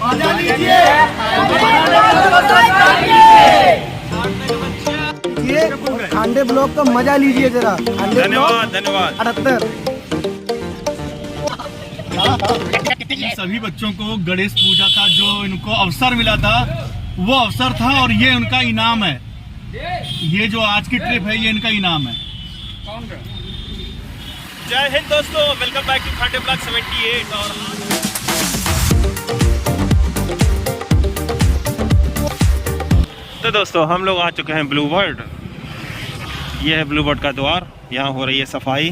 ये खांडे ब्लॉक का मजा लीजिए जरा। धन्यवाद धन्यवाद। 78 सभी बच्चों को गणेश पूजा का जो इनको अवसर मिला था वो अवसर था और ये उनका इनाम है। ये जो आज की ट्रिप है ये इनका इनाम है। जय हिंद दोस्तों, welcome back to Khande block 78। और तो दोस्तों हम लोग आ चुके हैं ब्लू बर्ड। ये है ब्लू बर्ड का द्वार, यहाँ हो रही है सफाई।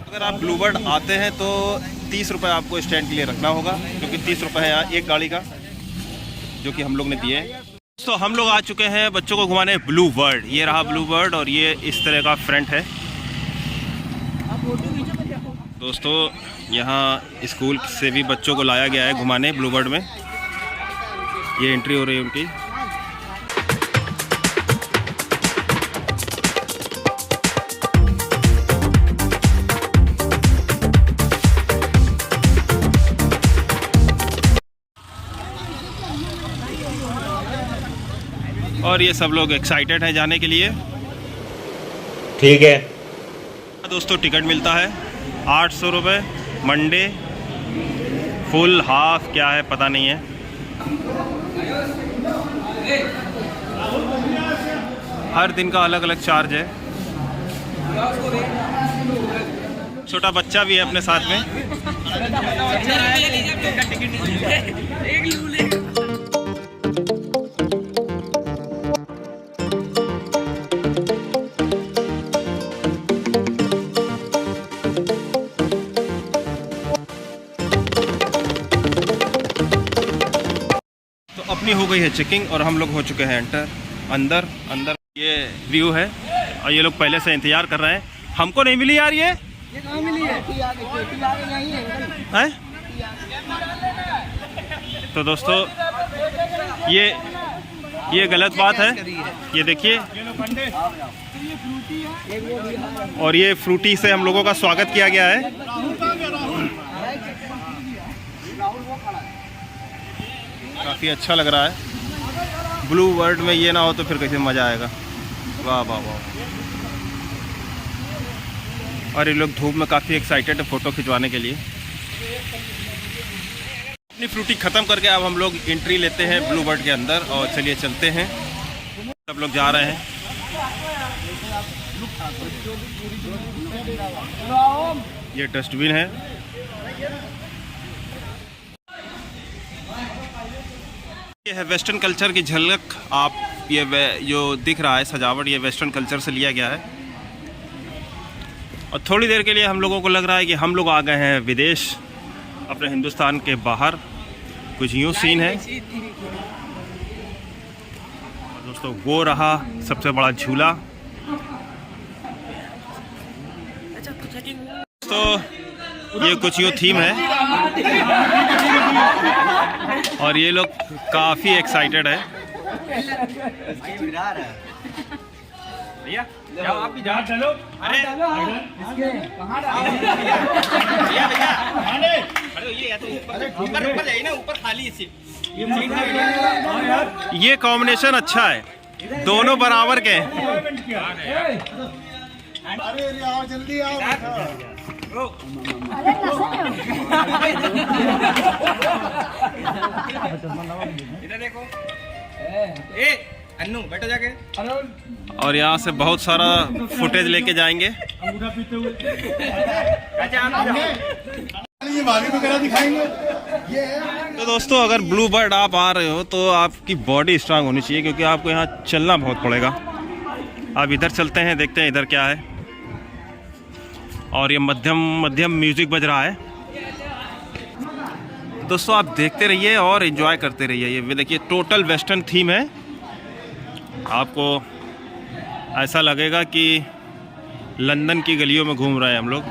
अगर आप ब्लू बर्ड आते हैं तो 30 रुपये आपको स्टैंड के लिए रखना होगा, क्योंकि 30 रुपये है यहाँ एक गाड़ी का, जो कि हम लोग ने दिए। तो हम लोग आ चुके हैं बच्चों को घुमाने ब्लू बर्ड। ये रहा ब्लू बर्ड और ये इस तरह का फ्रंट है। दोस्तों यहाँ स्कूल से भी बच्चों को लाया गया है घुमाने ब्लू बर्ड में। ये एंट्री हो रही है उनकी। और ये सब लोग एक्साइटेड हैं जाने के लिए। ठीक है दोस्तों, टिकट मिलता है 800 रुपये। मंडे फुल हाफ क्या है पता नहीं है। हर दिन का अलग अलग चार्ज है। छोटा बच्चा भी है अपने साथ में। अपनी हो गई है चेकिंग और हम लोग हो चुके हैं अंदर। ये व्यू है और ये लोग पहले से इंतजार कर रहे हैं। हमको नहीं मिली यार ये कहाँ मिली है? तो दोस्तों ये गलत बात है। ये देखिए, और ये फ्रूटी से हम लोगों का स्वागत किया गया है। काफ़ी अच्छा लग रहा है। ब्लू बर्ड में ये ना हो तो फिर कैसे मज़ा आएगा। वाह वाह वाह। और ये लोग धूप में काफ़ी एक्साइटेड है फ़ोटो खिंचवाने के लिए। अपनी फ्रूटी ख़त्म करके अब हम लोग एंट्री लेते हैं ब्लू बर्ड के अंदर। और चलिए चलते हैं, सब लोग जा रहे हैं। ये डस्टबिन है। ये है वेस्टर्न कल्चर की झलक। आप ये जो दिख रहा है सजावट, ये वेस्टर्न कल्चर से लिया गया है। और थोड़ी देर के लिए हम लोगों को लग रहा है कि हम लोग आ गए हैं विदेश, अपने हिंदुस्तान के बाहर। कुछ यूँ सीन है। दोस्तों वो रहा सबसे बड़ा झूला। तो ये कुछ यूँ थीम है और ये लोग काफ़ी एक्साइटेड है। भैया जाओ, आप भी जाओ। चलो। अरे ऊपर जाइए ना, ऊपर खाली सीट। ये कॉम्बिनेशन अच्छा है, दोनों बराबर के। अरे आओ जल्दी आओ। इधर देखो। अन्नू बैठो जाके। और यहाँ से बहुत सारा फुटेज लेके जाएंगे। तो दोस्तों अगर ब्लू बर्ड आप आ रहे हो तो आपकी बॉडी स्ट्रांग होनी चाहिए, क्योंकि आपको यहाँ चलना बहुत पड़ेगा। आप इधर चलते हैं, देखते हैं इधर क्या है। और ये मध्यम म्यूजिक बज रहा है। दोस्तों आप देखते रहिए और एंजॉय करते रहिए। ये देखिए टोटल वेस्टर्न थीम है। आपको ऐसा लगेगा कि लंदन की गलियों में घूम रहे हैं हम लोग।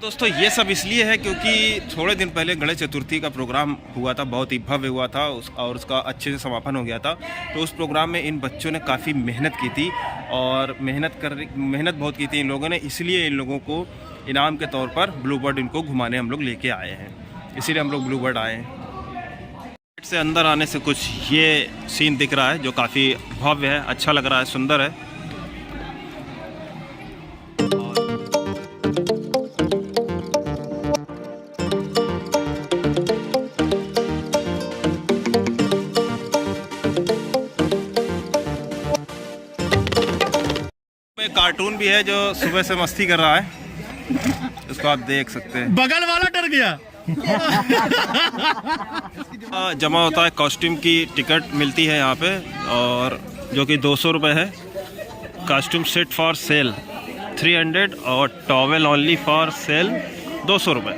दोस्तों ये सब इसलिए है क्योंकि थोड़े दिन पहले गणेश चतुर्थी का प्रोग्राम हुआ था, बहुत ही भव्य हुआ था और उसका अच्छे से समापन हो गया था। तो उस प्रोग्राम में इन बच्चों ने काफ़ी मेहनत की थी और मेहनत बहुत की थी इन लोगों ने, इसलिए इन लोगों को इनाम के तौर पर ब्लू बर्ड इनको घुमाने हम लोग लेके आए हैं, इसीलिए हम लोग ब्लू बर्ड आए हैं। से अंदर आने से कुछ ये सीन दिख रहा है जो काफ़ी भव्य है, अच्छा लग रहा है, सुंदर है। एक कार्टून भी है जो सुबह से मस्ती कर रहा है, इसको आप देख सकते हैं। बगल वाला डर गया। जमा होता है, कॉस्ट्यूम की टिकट मिलती है यहाँ पे, और जो कि 200 रुपये है। कॉस्ट्यूम सेट फॉर सेल 300 और टॉवेल ओनली फॉर सेल 200 रुपये।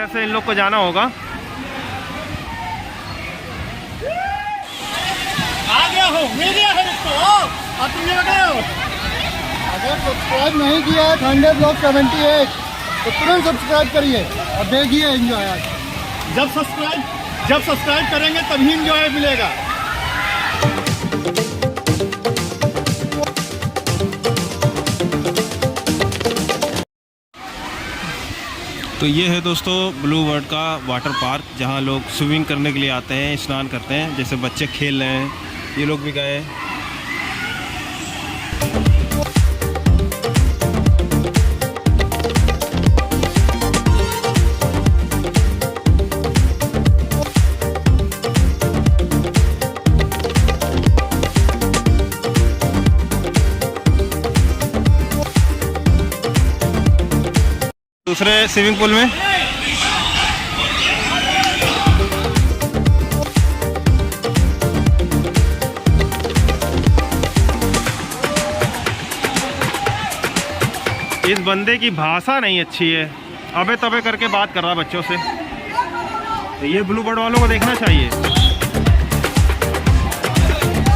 से इन लोग को जाना होगा। आ गया हो, मिल गया है इसको। अब तुम ये बताओ, अगर सब्सक्राइब नहीं किया है ठंडे ब्लॉक 78 तो तुरंत सब्सक्राइब करिए और देखिए एंजॉय। जब सब्सक्राइब करेंगे तभी एंजॉय मिलेगा। तो ये है दोस्तों ब्लू बर्ड का वाटर पार्क, जहाँ लोग स्विमिंग करने के लिए आते हैं, स्नान करते हैं। जैसे बच्चे खेल रहे हैं, ये लोग भी गए। दूसरे स्विमिंग पूल में इस बंदे की भाषा नहीं अच्छी है, अबे तबे करके बात कर रहा है बच्चों से। तो ये ब्लू बर्ड वालों को देखना चाहिए।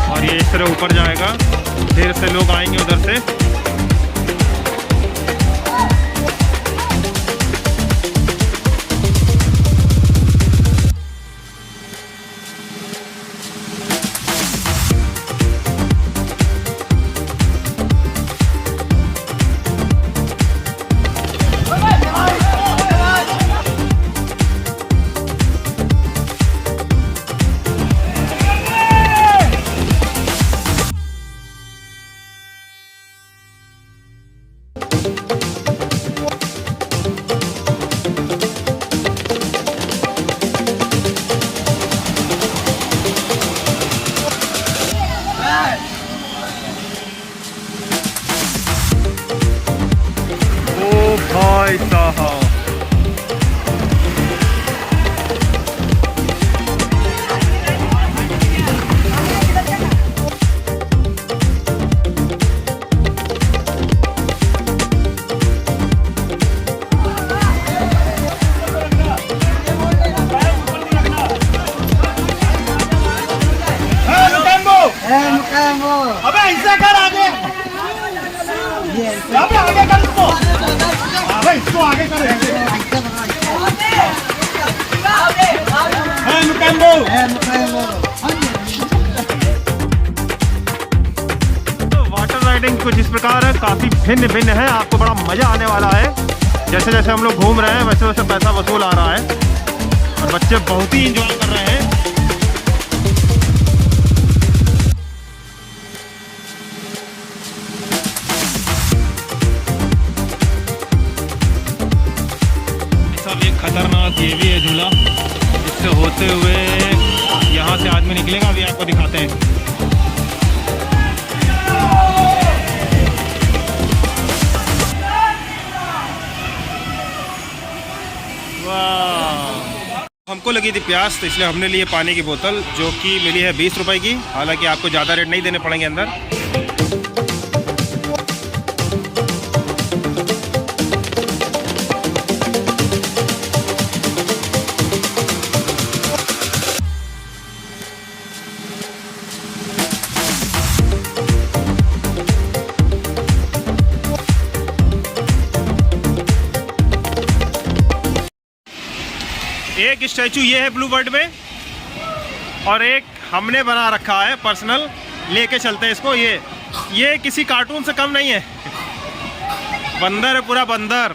और ये इस तरह ऊपर जाएगा, ढेर से लोग आएंगे उधर से। भाई साहब, अबे ऐसा कर आगे, अबे आगे कर इसको, अबे इसको आगे कर। तो वाटर राइडिंग कुछ इस प्रकार है, काफ़ी भिन्न है। आपको बड़ा मज़ा आने वाला है। जैसे जैसे हम लोग घूम रहे हैं वैसे वैसे पैसा वसूल आ रहा है और बच्चे बहुत ही इंजॉय कर रहे हैं। खतरनाक ये भी है झूला, इससे होते हुए यहाँ से आदमी निकलेगा, अभी आपको दिखाते हैं। वाह, हमको लगी थी प्यास तो इसलिए हमने लिए पानी की बोतल, जो कि मिली है 20 रुपए की। हालांकि आपको ज़्यादा रेट नहीं देने पड़ेंगे अंदर। एक स्टैचू ये है ब्लू बर्ड में, और एक हमने बना रखा है पर्सनल, लेके चलते हैं इसको। ये किसी कार्टून से कम नहीं है, बंदर है, पूरा बंदर।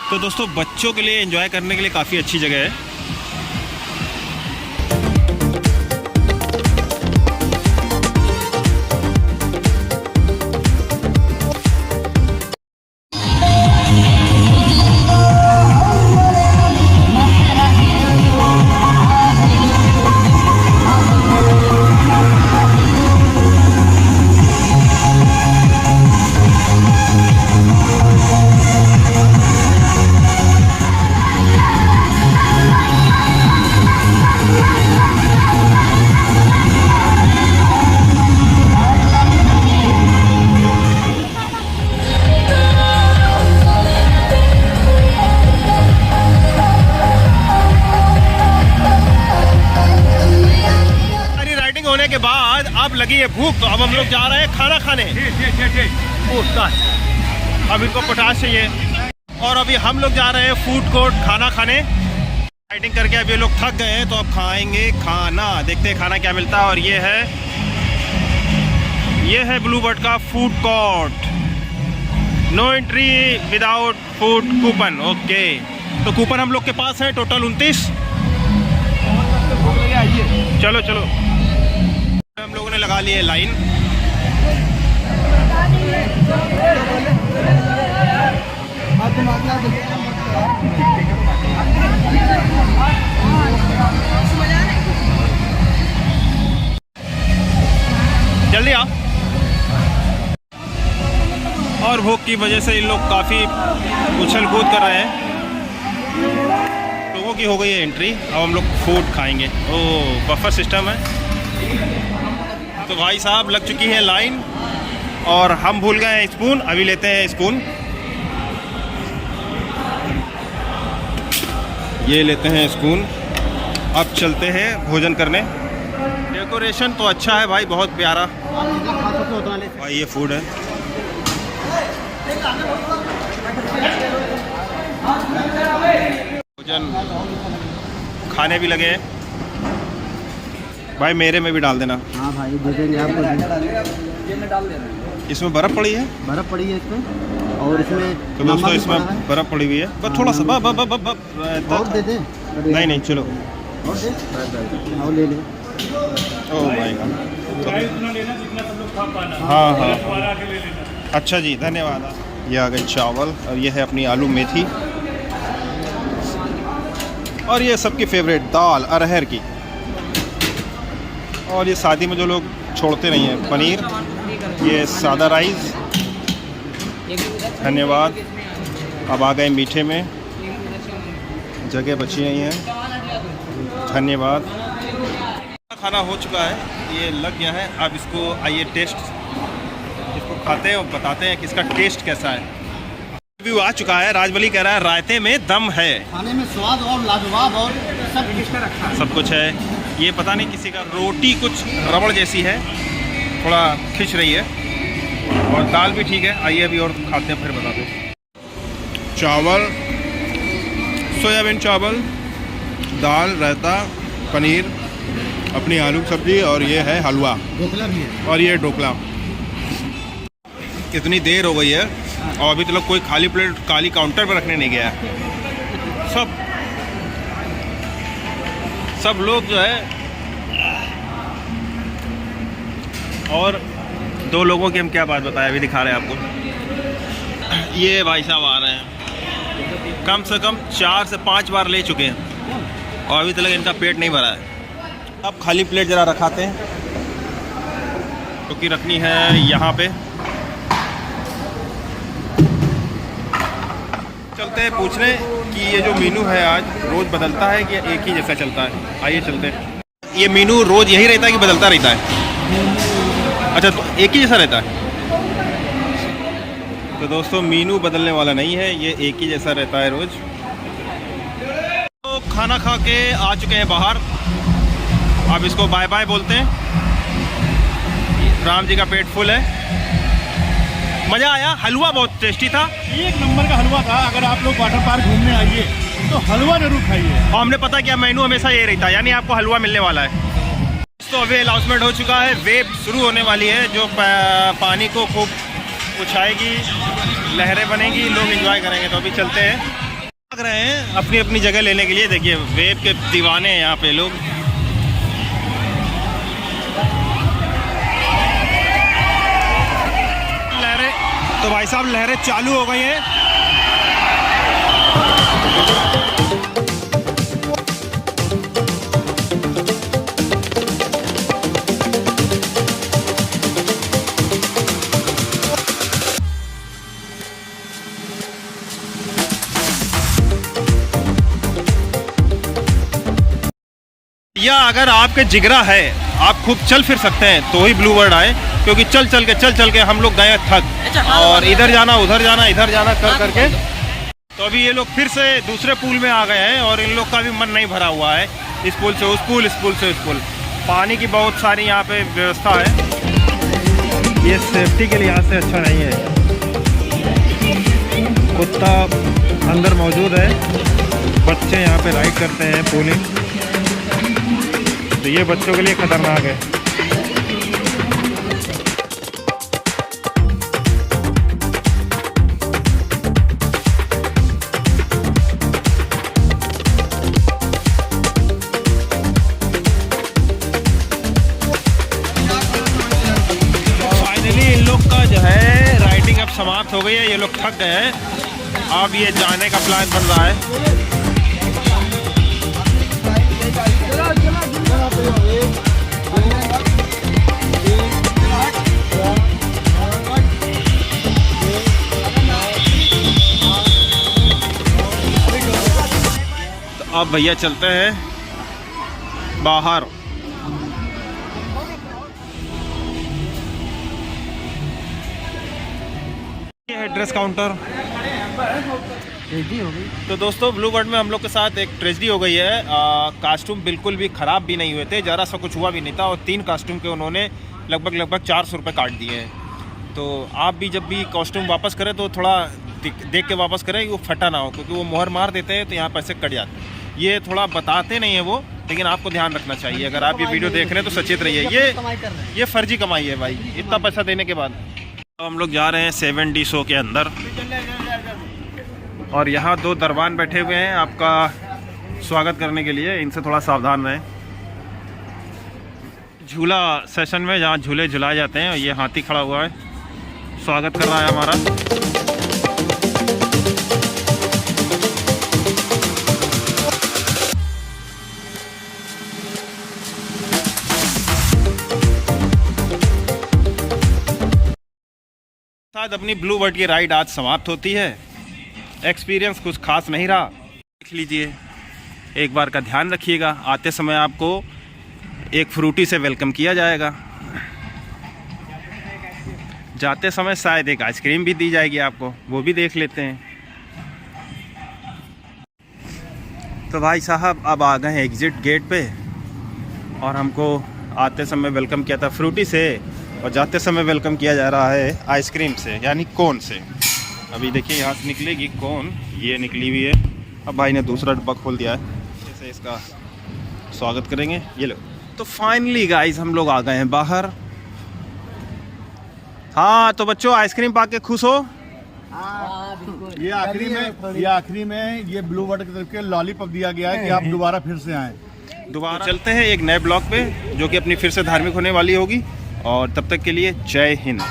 तो दोस्तों, बच्चों के लिए एंजॉय करने के लिए काफ़ी अच्छी जगह है। के बाद अब लगी है भूख, तो अब हम लोग जा रहे हैं खाना खाने। अब इनको पोटाश चाहिए, और अभी हम लोग जा रहे हैं फूड कोर्ट खाना खाने। राइडिंग करके अब ये लोग थक गए हैं, तो अब खाएंगे खाना। देखते हैं खाना क्या मिलता है। और ये है ब्लू बर्ड का food court. No entry without food coupon. Okay, तो कूपन हम लोग के पास है टोटल 29। चलो चलो, हम लोगों ने लगा ली है लाइन। जल्दी आओ। और भूख की वजह से इन लोग काफ़ी उछल कूद कर रहे हैं। लोगों की हो गई है एंट्री, अब हम लोग फूड खाएंगे। ओह, बफर सिस्टम है। तो भाई साहब लग चुकी है लाइन, और हम भूल गए हैं स्पून। अभी लेते हैं स्पून, ये लेते हैं स्पून। अब चलते हैं भोजन करने। डेकोरेशन तो अच्छा है भाई, बहुत प्यारा भाई। ये फूड है, भोजन खाने भी लगे हैं भाई। मेरे में भी डाल देना। हाँ भाई, दे देंगे आपको। ये में डाल देना। इसमें बर्फ़ पड़ी है, बर्फ़ पड़ी है इसमें, और इसमें तो दोस्तों इसमें बर्फ़ पड़ी हुई है। बस थोड़ा सा और दे दें। नहीं चलो, और दे, और ले ले। Oh my God. हाँ, अच्छा जी, धन्यवाद। ये आ गए चावल, और ये है अपनी आलू मेथी, और ये सबकी फेवरेट दाल अरहर की। और ये शादी में जो लोग छोड़ते नहीं हैं, पनीर। ये सादा राइस, धन्यवाद। अब आ गए मीठे में, जगह बची नहीं है, धन्यवाद। खाना हो चुका है, ये लग गया है। अब इसको आइए टेस्ट, इसको खाते हैं और बताते हैं कि इसका टेस्ट कैसा है। रिव्यू आ चुका है। राजबली कह रहा है रायते में दम है। खाने में स्वाद और लाजवाब और सब कुछ है। ये पता नहीं किसी का रोटी कुछ रबड़ जैसी है, थोड़ा खिंच रही है, और दाल भी ठीक है। आइए अभी और खाते हैं, फिर बताते हैं। चावल, सोयाबीन चावल, दाल, रायता, पनीर, अपनी आलू की सब्जी, और ये है हलवा, ढोकला भी है, और ये ढोकला। कितनी देर हो गई है और अभी तक कोई खाली प्लेट खाली काउंटर पर रखने नहीं गया है। सब लोग जो है, और दो लोगों की हम क्या बात बताएं, अभी दिखा रहे हैं आपको। ये भाई साहब आ रहे हैं, कम से कम 4 से 5 बार ले चुके हैं और अभी तक इनका पेट नहीं भरा है। अब खाली प्लेट ज़रा रखाते हैं क्योंकि रखनी है यहाँ पे। चलते हैं पूछने कि ये जो मेनू है आज रोज़ बदलता है कि एक ही जैसा चलता है। आइए चलते हैं। ये मेनू रोज़ यही रहता है कि बदलता रहता है? अच्छा, तो एक ही जैसा रहता है। तो दोस्तों मेनू बदलने वाला नहीं है, ये एक ही जैसा रहता है रोज़। तो खाना खा के आ चुके हैं बाहर, अब इसको बाय बाय बोलते हैं। राम जी का पेट फुल है, मज़ा आया। हलवा बहुत टेस्टी था, एक नंबर का हलवा था। अगर आप लोग वाटर पार्क घूमने आइए तो हलवा जरूर खाइए। और हमने पता किया मेनू हमेशा ये रहता है, यानी आपको हलवा मिलने वाला है। तो अभी अनाउंसमेंट हो चुका है, वेव शुरू होने वाली है जो पानी को खूब उछाएगी, लहरें बनेगी, लोग एंजॉय करेंगे। तो अभी चलते हैं, भाग रहे हैं अपनी अपनी जगह लेने के लिए। देखिए वेव के दीवाने हैं यहाँ पे लोग। लहरें, तो भाई साहब लहरें चालू हो गई हैं। या अगर आपके जिगरा है, आप खूब चल फिर सकते हैं तो ही ब्लू वर्ल्ड आए, क्योंकि चल चल के हम लोग गए थक, और इधर जाना उधर जाना इधर जाना कर करके। तो अभी ये लोग फिर से दूसरे पूल में आ गए हैं और इन लोग का भी मन नहीं भरा हुआ है। इस पुल से उस पुल, इस पुल से उस पुल। पानी की बहुत सारी यहाँ पे व्यवस्था है, ये सेफ्टी के लिहाज से अच्छा नहीं है। कुत्ता अंदर मौजूद है, बच्चे यहाँ पे राइड करते हैं पूलिंग, तो ये बच्चों के लिए खतरनाक है। फाइनली इन लोग का जो है राइडिंग अब समाप्त हो गई है, ये लोग थक गए हैं। अब ये जाने का प्लान बन रहा है। अब भैया चलते हैं बाहर। ये है ड्रेस काउंटर। तो दोस्तों ब्लू वर्ल्ड में हम लोग के साथ एक ट्रेजेडी हो गई है। कास्ट्यूम बिल्कुल भी ख़राब भी नहीं हुए थे, ज़रा सा कुछ हुआ भी नहीं था, और 3 कास्ट्यूम के उन्होंने लगभग 400 रुपये काट दिए हैं। तो आप भी जब भी कॉस्ट्यूम वापस करें तो थोड़ा देख के वापस करें, वो फटा ना हो, क्योंकि वो मोहर मार देते हैं तो यहाँ पैसे कट जाते हैं। ये थोड़ा बताते नहीं है वो, लेकिन आपको ध्यान रखना चाहिए। अगर आप ये वीडियो देख रहे हैं तो सचेत रहिए, ये फर्जी कमाई है भाई, इतना पैसा देने के बाद। तो हम लोग जा रहे हैं 7D शो के अंदर, और यहाँ 2 दरबान बैठे हुए हैं आपका स्वागत करने के लिए, इनसे थोड़ा सावधान रहें। झूला सेशन में जहाँ झूले झुलाए जाते हैं, ये हाथी खड़ा हुआ है, स्वागत कर रहा है हमारा। शायद अपनी ब्लू वर्ल्ड की राइड आज समाप्त होती है। एक्सपीरियंस कुछ खास नहीं रहा, देख लीजिए। एक बार का ध्यान रखिएगा, आते समय आपको एक फ्रूटी से वेलकम किया जाएगा, जाते समय शायद एक आइसक्रीम भी दी जाएगी आपको, वो भी देख लेते हैं। तो भाई साहब अब आ गए हैं एग्ज़िट गेट पे, और हमको आते समय वेलकम किया था फ्रूटी से, और जाते समय वेलकम किया जा रहा है आइसक्रीम से, यानी कोन से। अभी देखिए यहाँ से निकलेगी कोन, ये निकली हुई है। अब भाई ने दूसरा डब्बा खोल दिया है, जैसे इसका स्वागत करेंगे। ये लो। तो फाइनली गाइस हम लोग आ गए हैं बाहर। हाँ तो बच्चों आइसक्रीम पाके खुश हो? ये आखिरी में ये ब्लू वर्ल्ड की तरफ के लॉलीपॉप दिया गया है कि आप दोबारा फिर से आएँ। दोबारा चलते हैं एक नए ब्लॉग पे, जो कि अपनी फिर से धार्मिक होने वाली होगी। और तब तक के लिए जय हिंद।